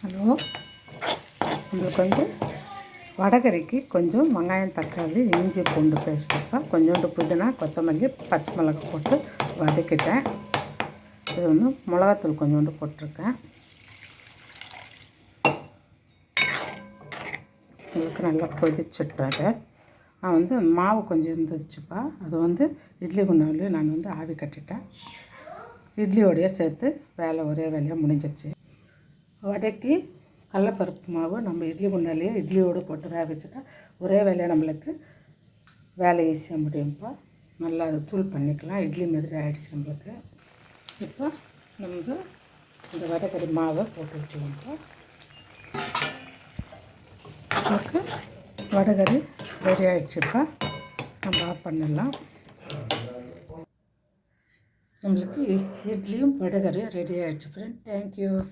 Hello, உங்களுக்கு வடகறிக்கு கொஞ்சம் வெங்காயம், தக்காளி, இஞ்சி பூண்டு பேஸ்ட்டுப்பா, கொஞ்சோண்டு புதினா, கொத்தமல்லி, பச்சை மிளகாய் போட்டு வதக்கிட்டேன். இது மிளகாத்தூள் கொஞ்சோண்டு போட்டிருக்கேன். உங்களுக்கு நல்லா கொதிச்சுட்டாரு. நான் மாவு கொஞ்சம் இருந்துச்சுப்பா, அது இட்லி குண்டான்லேயே நான் ஆவி கட்டிட்டேன். இட்லியோடையே சேர்த்து ஒரே வேலையாக முடிஞ்சிடுச்சு. வடைக்கு கடலப்பருப்பு மாவு நம்ம இட்லி குண்டாலேயே இட்லியோடு போட்டு வேக வச்சுட்டா ஒரே வேலையாக நம்மளுக்கு வேலை ஈஸியாக முடியும்ப்பா. நல்லா அதை தூள் பண்ணிக்கலாம். இட்லி மாதிரி ஆகிடுச்சு நம்மளுக்கு. இப்போ நம்ம இந்த வடைக்கறி மாவை போட்டு வச்சுக்கோம்ப்பா. நமக்கு வடைக்கறி ரெடி ஆகிடுச்சுப்பா. நம்ம ஆஃப் பண்ணிடலாம். நம்மளுக்கு இட்லியும் வடைக்கறியும் ரெடி ஆகிடுச்சு ஃப்ரெண்ட். தேங்க்யூ.